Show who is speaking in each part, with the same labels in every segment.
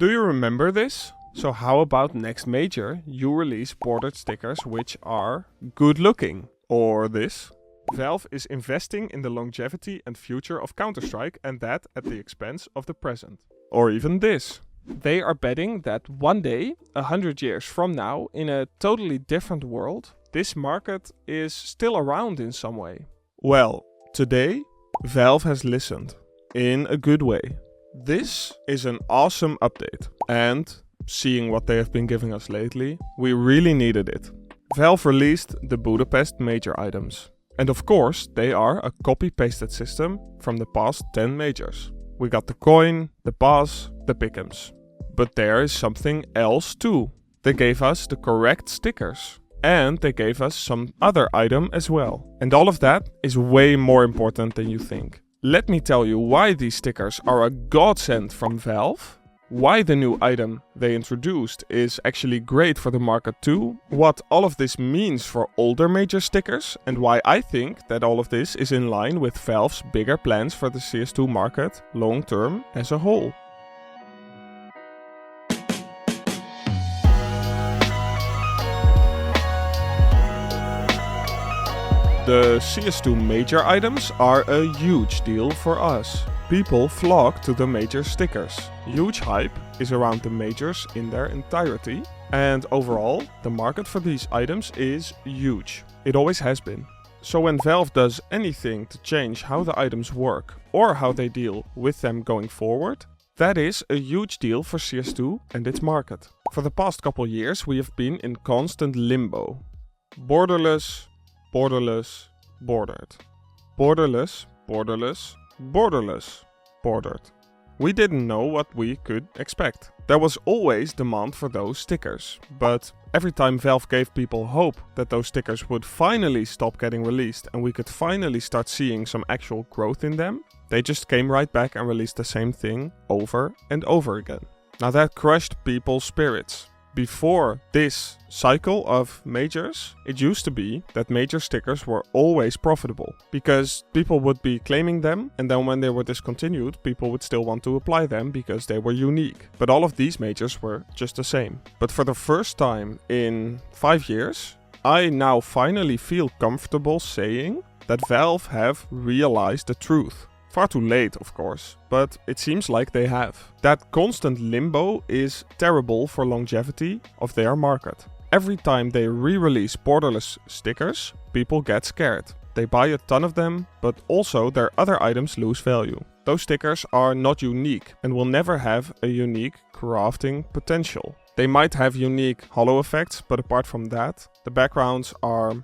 Speaker 1: Do you remember this? So how about next major you release bordered stickers which are good looking? Or this? Valve is investing in the longevity and future of Counter-Strike, and that at the expense of the present. Or even this. They are betting that one day, 100 years from now, in a totally different world, this market is still around in some way. Well, today, Valve has listened. In a good way. This is an awesome update. And, seeing what they have been giving us lately, we really needed it. Valve released the Budapest Major items. And of course, they are a copy-pasted system from the past 10 majors. We got the coin, the pass, the pick'ems. But there is something else too. They gave us the correct stickers. And they gave us some other item as well. And all of that is way more important than you think. Let me tell you why these stickers are a godsend from Valve. Why the new item they introduced is actually great for the market too, what all of this means for older major stickers, and why I think that all of this is in line with Valve's bigger plans for the CS2 market long term as a whole. The CS2 major items are a huge deal for us. People flock to the major stickers. Huge hype is around the majors in their entirety, and overall, the market for these items is huge. It always has been. So when Valve does anything to change how the items work or how they deal with them going forward, that is a huge deal for CS2 and its market. For the past couple years, we have been in constant limbo. Borderless, borderless, bordered. Borderless, borderless, borderless, bordered. We didn't know what we could expect. There was always demand for those stickers, but every time Valve gave people hope that those stickers would finally stop getting released and we could finally start seeing some actual growth in them, they just came right back and released the same thing over and over again. Now that crushed people's spirits. Before this cycle of majors, it used to be that major stickers were always profitable because people would be claiming them, and then when they were discontinued, people would still want to apply them because they were unique. But all of these majors were just the same. But for the first time in 5 years, I now finally feel comfortable saying that Valve have realized the truth. Far too late, of course, but it seems like they have. That constant limbo is terrible for longevity of their market. Every time they re-release borderless stickers, people get scared. They buy a ton of them, but also their other items lose value. Those stickers are not unique and will never have a unique crafting potential. They might have unique holo effects, but apart from that, the backgrounds are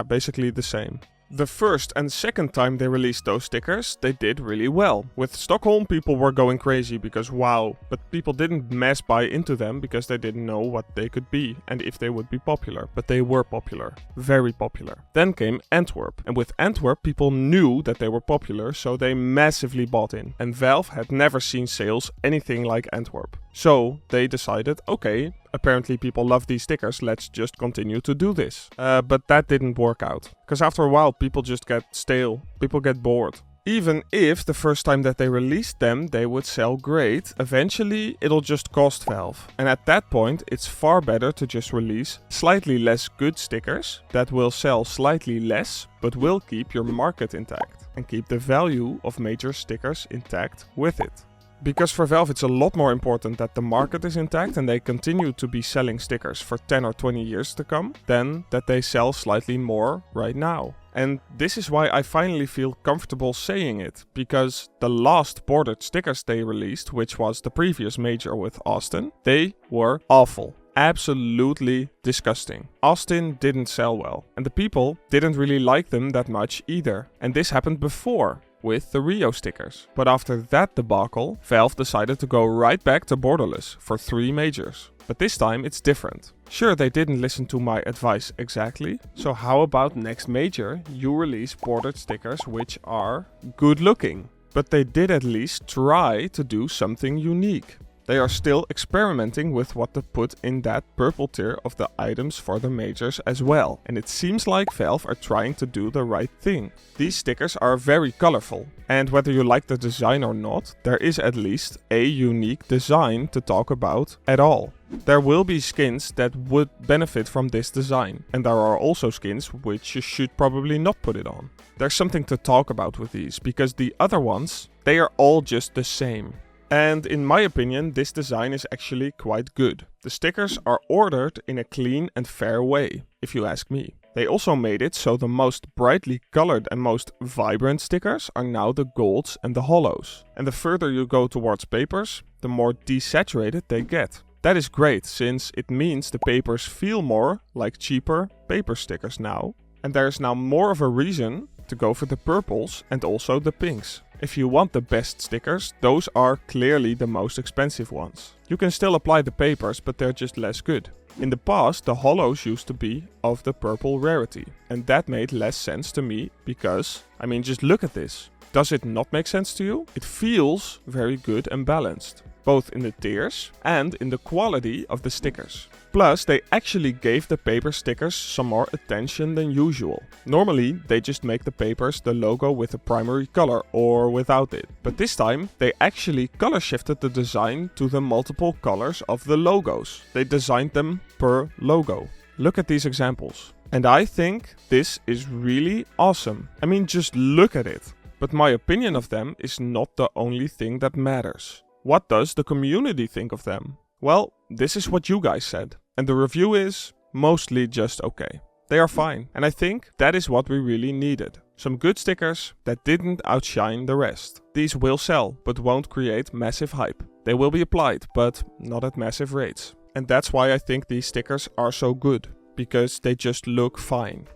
Speaker 1: basically the same. The first and second time they released those stickers, they did really well. With Stockholm, people were going crazy because wow, but people didn't mass buy into them because they didn't know what they could be and if they would be popular. But they were popular, very popular. Then came Antwerp, and with Antwerp, people knew that they were popular, so they massively bought in. And Valve had never seen sales anything like Antwerp. So they decided, okay, apparently people love these stickers, let's just continue to do this. But that didn't work out. Because after a while, people just get stale. People get bored. Even if the first time that they released them, they would sell great, eventually it'll just cost Valve. And at that point, it's far better to just release slightly less good stickers that will sell slightly less, but will keep your market intact. And keep the value of major stickers intact with it. Because for Valve it's a lot more important that the market is intact and they continue to be selling stickers for 10 or 20 years to come, than that they sell slightly more right now. And this is why I finally feel comfortable saying it, because the last bordered stickers they released, which was the previous major with Austin, they were awful. Absolutely disgusting. Austin didn't sell well, and the people didn't really like them that much either. And this happened before, with the Rio stickers. But after that debacle, Valve decided to go right back to borderless for 3 majors. But this time it's different. Sure, they didn't listen to my advice exactly, so how about next major you release bordered stickers which are good looking? But they did at least try to do something unique. They are still experimenting with what to put in that purple tier of the items for the majors as well. And it seems like Valve are trying to do the right thing. These stickers are very colorful. And whether you like the design or not, there is at least a unique design to talk about at all. There will be skins that would benefit from this design, and there are also skins which you should probably not put it on. There's something to talk about with these, because the other ones, they are all just the same. And in my opinion, this design is actually quite good. The stickers are ordered in a clean and fair way, if you ask me. They also made it so the most brightly colored and most vibrant stickers are now the golds and the hollows. And the further you go towards papers, the more desaturated they get. That is great, since it means the papers feel more like cheaper paper stickers now. And there is now more of a reason to go for the purples and also the pinks. If you want the best stickers, those are clearly the most expensive ones. You can still apply the papers, but they're just less good. In the past, the hollows used to be of the purple rarity. And that made less sense to me because, just look at this. Does it not make sense to you? It feels very good and balanced, both in the tiers and in the quality of the stickers. Plus, they actually gave the paper stickers some more attention than usual. Normally, they just make the papers the logo with a primary color or without it. But this time, they actually color shifted the design to the multiple colors of the logos. They designed them per logo. Look at these examples. And I think this is really awesome. Just look at it. But my opinion of them is not the only thing that matters. What does the community think of them? Well, this is what you guys said. And the review is mostly just okay. They are fine. And I think that is what we really needed. Some good stickers that didn't outshine the rest. These will sell, but won't create massive hype. They will be applied, but not at massive rates. And that's why I think these stickers are so good. Because they just look fine.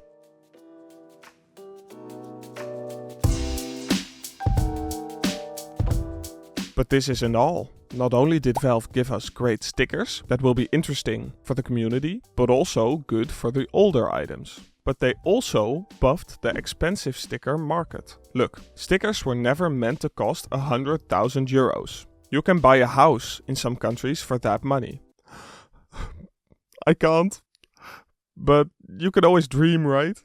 Speaker 1: But this isn't all. Not only did Valve give us great stickers that will be interesting for the community, but also good for the older items. But they also buffed the expensive sticker market. Look, stickers were never meant to cost 100,000 euros. You can buy a house in some countries for that money. I can't. But you can always dream, right?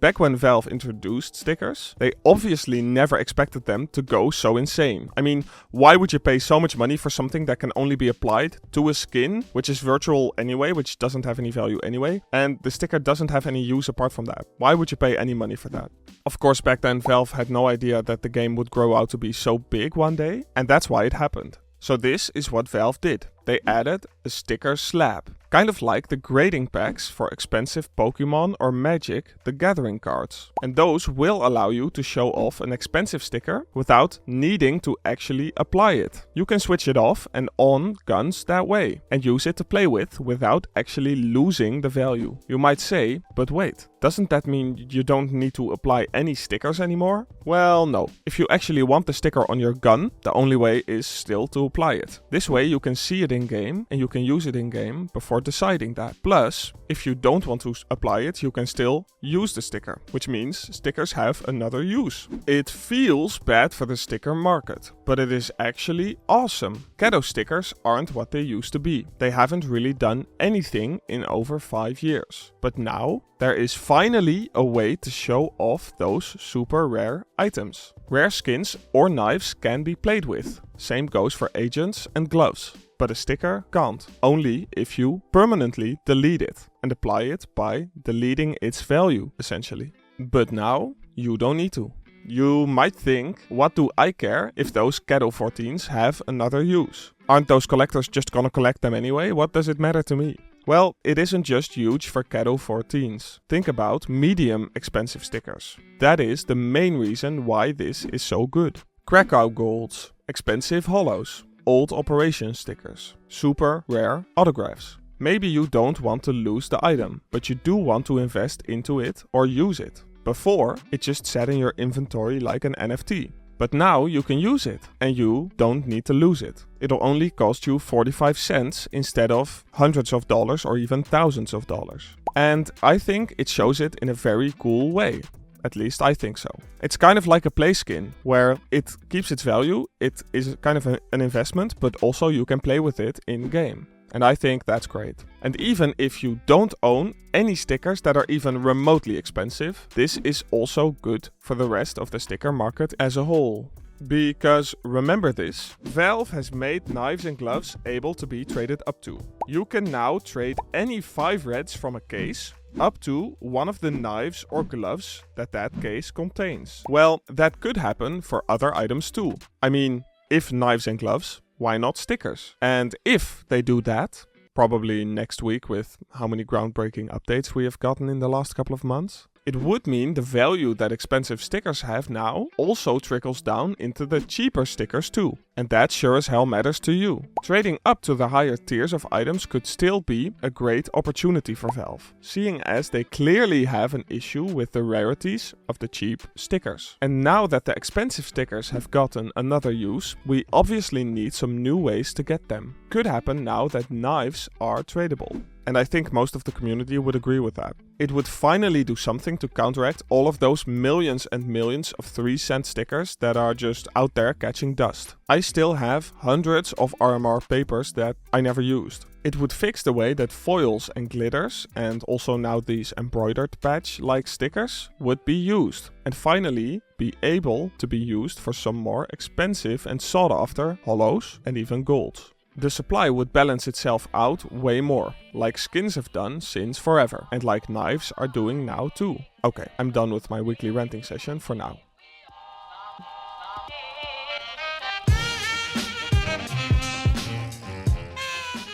Speaker 1: Back when Valve introduced stickers, they obviously never expected them to go so insane. Why would you pay so much money for something that can only be applied to a skin, which is virtual anyway, which doesn't have any value anyway, and the sticker doesn't have any use apart from that? Why would you pay any money for that? Of course, back then Valve had no idea that the game would grow out to be so big one day, and that's why it happened. So this is what Valve did. They added a sticker slab. Kind of like the grading packs for expensive Pokemon or Magic the Gathering cards. And those will allow you to show off an expensive sticker without needing to actually apply it. You can switch it off and on guns that way and use it to play with without actually losing the value. You might say, but wait, doesn't that mean you don't need to apply any stickers anymore? Well, no. If you actually want the sticker on your gun, the only way is still to apply it. This way you can see it in game and you can use it in game before deciding that. Plus, if you don't want to apply it, you can still use the sticker, which means stickers have another use. It feels bad for the sticker market, but it is actually awesome. Shadow stickers aren't what they used to be. They haven't really done anything in over 5 years. But now, there is finally a way to show off those super rare items. Rare skins or knives can be played with. Same goes for agents and gloves. But a sticker can't, only if you permanently delete it and apply it by deleting its value, essentially. But now, you don't need to. You might think, what do I care if those Shadow 14s have another use? Aren't those collectors just gonna collect them anyway? What does it matter to me? Well, it isn't just huge for Shadow 14s. Think about medium expensive stickers. That is the main reason why this is so good. Krakow golds, expensive hollows, old operation stickers, super rare autographs. Maybe you don't want to lose the item, but you do want to invest into it or use it. Before, it just sat in your inventory like an NFT. But now you can use it and you don't need to lose it. It'll only cost you 45 cents instead of hundreds of dollars or even thousands of dollars. And I think it shows it in a very cool way. At least I think so. It's kind of like a play skin, where it keeps its value, it is kind of an investment, but also you can play with it in-game. And I think that's great. And even if you don't own any stickers that are even remotely expensive, this is also good for the rest of the sticker market as a whole. Because remember this, Valve has made knives and gloves able to be traded up to. You can now trade any 5 reds from a case up to one of the knives or gloves that case contains. Well, that could happen for other items too. I mean, if knives and gloves, why not stickers? And if they do that, probably next week with how many groundbreaking updates we have gotten in the last couple of months, it would mean the value that expensive stickers have now also trickles down into the cheaper stickers too. And that sure as hell matters to you. Trading up to the higher tiers of items could still be a great opportunity for Valve, seeing as they clearly have an issue with the rarities of the cheap stickers. And now that the expensive stickers have gotten another use, we obviously need some new ways to get them. Could happen now that knives are tradable. And I think most of the community would agree with that. It would finally do something to counteract all of those millions and millions of 3-cent stickers that are just out there catching dust. I still have hundreds of RMR papers that I never used. It would fix the way that foils and glitters, and also now these embroidered patch-like stickers, would be used. And finally be able to be used for some more expensive and sought-after hollows and even golds. The supply would balance itself out way more, like skins have done since forever, and like knives are doing now too. Okay, I'm done with my weekly ranting session for now.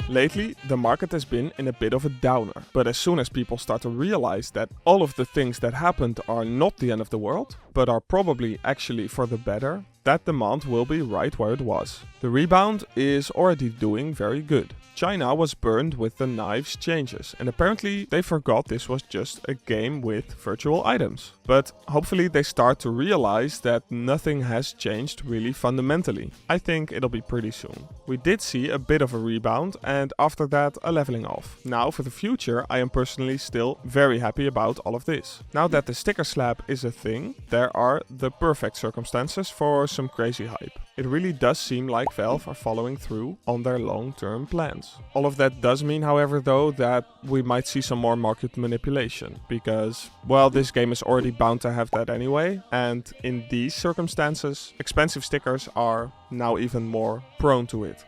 Speaker 1: Lately, the market has been in a bit of a downer, but as soon as people start to realize that all of the things that happened are not the end of the world, but are probably actually for the better, that demand will be right where it was. The rebound is already doing very good. China was burned with the knives changes, and apparently they forgot this was just a game with virtual items. But hopefully they start to realize that nothing has changed really fundamentally. I think it'll be pretty soon. We did see a bit of a rebound, and after that a leveling off. Now for the future, I am personally still very happy about all of this. Now that the sticker slab is a thing, there are the perfect circumstances for some crazy hype. It really does seem like Valve are following through on their long-term plans. All of that does mean, however, though, that we might see some more market manipulation, because, well, this game is already bound to have that anyway, and in these circumstances, expensive stickers are now even more prone to it.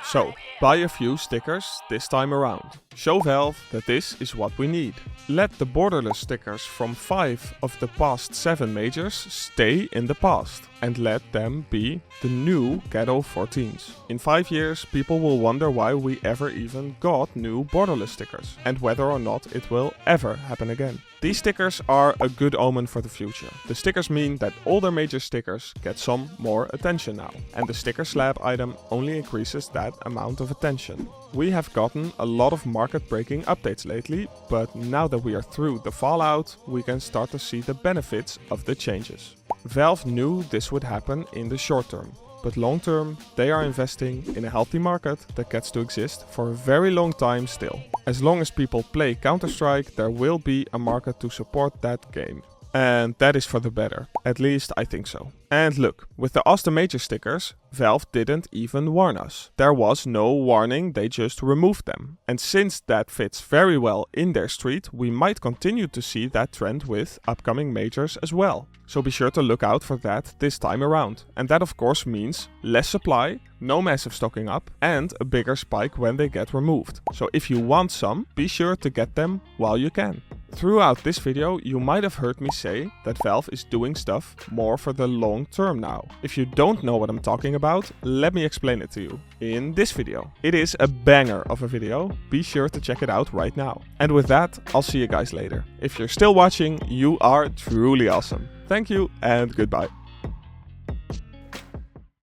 Speaker 1: So, buy a few stickers this time around. Show Valve that this is what we need. Let the borderless stickers from 5 of the past 7 majors stay in the past, and let them be the new Ghetto 14s. In 5 years, people will wonder why we ever even got new borderless stickers, and whether or not it will ever happen again. These stickers are a good omen for the future. The stickers mean that older major stickers get some more attention now, and the sticker slab item only increases that amount of attention. We have gotten a lot of market-breaking updates lately, but now that we are through the fallout, we can start to see the benefits of the changes. Valve knew this would happen in the short term, but long term, they are investing in a healthy market that gets to exist for a very long time still. As long as people play Counter-Strike, there will be a market to support that game. And that is for the better. At least I think so. And look, with the Austin Major stickers, Valve didn't even warn us. There was no warning, they just removed them. And since that fits very well in their street, we might continue to see that trend with upcoming majors as well. So be sure to look out for that this time around. And that of course means less supply, no massive stocking up, and a bigger spike when they get removed. So if you want some, be sure to get them while you can. Throughout this video, you might have heard me say that Valve is doing stuff more for the long term now. If you don't know what I'm talking about, let me explain it to you in this video. It is a banger of a video, be sure to check it out right now. And with that, I'll see you guys later. If you're still watching, you are truly awesome. Thank you and goodbye.